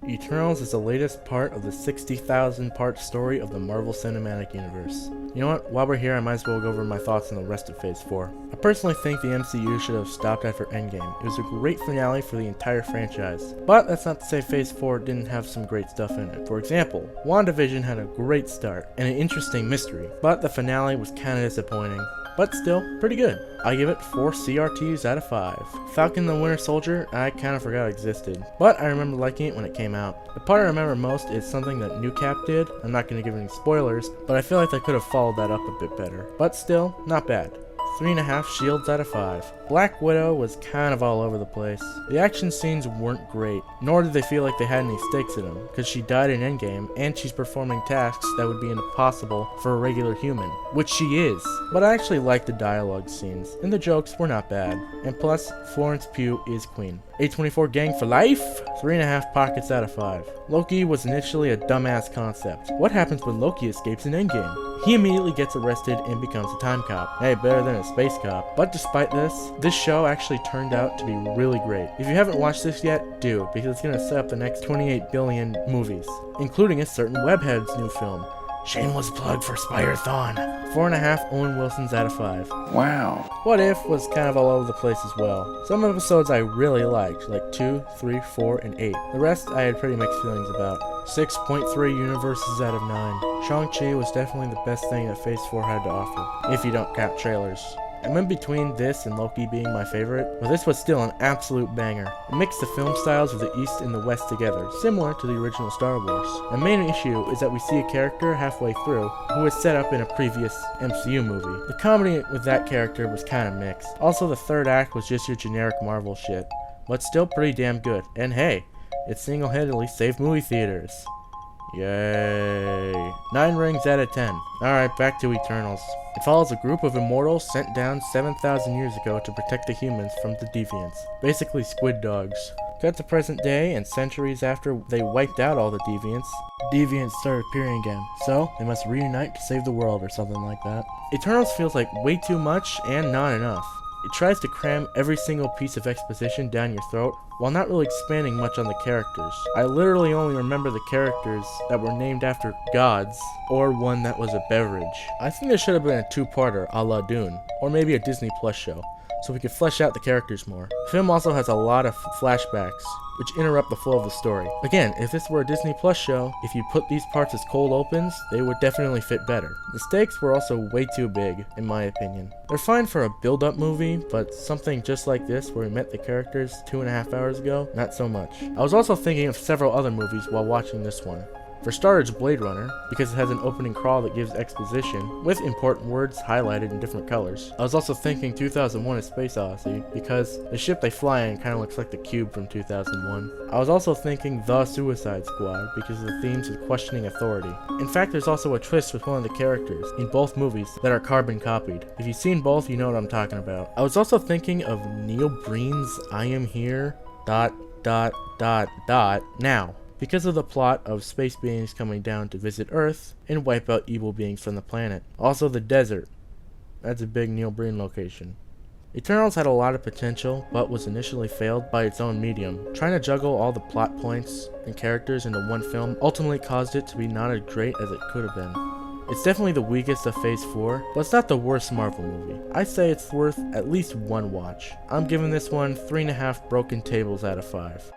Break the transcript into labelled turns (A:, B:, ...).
A: Eternals is the latest part of the 60,000 part story of the Marvel Cinematic Universe. You know what, while we're here I might as well go over my thoughts on the rest of Phase 4. I personally think the MCU should have stopped after Endgame. It was a great finale for the entire franchise. But that's not to say Phase 4 didn't have some great stuff in it. For example, WandaVision had a great start and an interesting mystery, but the finale was kinda disappointing. But still, pretty good. I give it 4 CRTs out of 5. Falcon the Winter Soldier, I kinda forgot existed, but I remember liking it when it came out. The part I remember most is something that New Cap did. I'm not gonna give any spoilers, but I feel like they could have followed that up a bit better. But still, not bad. 3.5 shields out of 5. Black Widow was kind of all over the place. The action scenes weren't great, nor did they feel like they had any stakes in them, because she died in Endgame, and she's performing tasks that would be impossible for a regular human, which she is. But I actually liked the dialogue scenes, and the jokes were not bad. And plus, Florence Pugh is queen. A24 gang for life? 3.5 pockets out of 5. Loki was initially a dumbass concept. What happens when Loki escapes in Endgame? He immediately gets arrested and becomes a time cop. Hey, better than a space cop. But despite this show actually turned out to be really great. If you haven't watched this yet, do, because it's going to set up the next 28 billion movies, including a certain Webhead's new film. Shameless plug for Spider-Thon. 4.5 Owen Wilsons out of 5.
B: Wow.
A: What If was kind of all over the place as well. Some episodes I really liked, like 2, 3, 4, and 8. The rest I had pretty mixed feelings about. 6.3 universes out of 9. Shang-Chi was definitely the best thing that Phase 4 had to offer, if you don't count trailers. I'm in between this and Loki being my favorite, but this was still an absolute banger. It mixed the film styles of the East and the West together, similar to the original Star Wars. The main issue is that we see a character halfway through who was set up in a previous MCU movie. The comedy with that character was kinda mixed. Also, the third act was just your generic Marvel shit, but still pretty damn good. And hey, it single-handedly saved movie theaters. Yay. 9 rings out of 10. Alright, back to Eternals. It follows a group of immortals sent down 7,000 years ago to protect the humans from the deviants. Basically squid dogs. Cut to present day, and centuries after they wiped out all the deviants started appearing again. So, they must reunite to save the world or something like that. Eternals feels like way too much and not enough. It tries to cram every single piece of exposition down your throat, while not really expanding much on the characters. I literally only remember the characters that were named after gods, or one that was a beverage. I think there should have been a 2-parter a la Dune, or maybe a Disney Plus show, so we could flesh out the characters more. The film also has a lot of flashbacks, which interrupt the flow of the story. Again, if this were a Disney Plus show, if you put these parts as cold opens, they would definitely fit better. The stakes were also way too big, in my opinion. They're fine for a build-up movie, but something just like this, where we met the characters 2.5 hours ago, not so much. I was also thinking of several other movies while watching this one. For starters, Blade Runner, because it has an opening crawl that gives exposition, with important words highlighted in different colors. I was also thinking 2001: A Space Odyssey, because the ship they fly in kinda looks like the Cube from 2001. I was also thinking The Suicide Squad, because of the themes of questioning authority. In fact, there's also a twist with one of the characters, in both movies, that are carbon copied. If you've seen both, you know what I'm talking about. I was also thinking of Neil Breen's I Am Here, ... now, because of the plot of space beings coming down to visit Earth and wipe out evil beings from the planet. Also the desert. That's a big Neil Breen location. Eternals had a lot of potential, but was initially failed by its own medium. Trying to juggle all the plot points and characters into one film ultimately caused it to be not as great as it could have been. It's definitely the weakest of Phase 4, but it's not the worst Marvel movie. I say it's worth at least one watch. I'm giving this one 3.5 broken tables out of 5.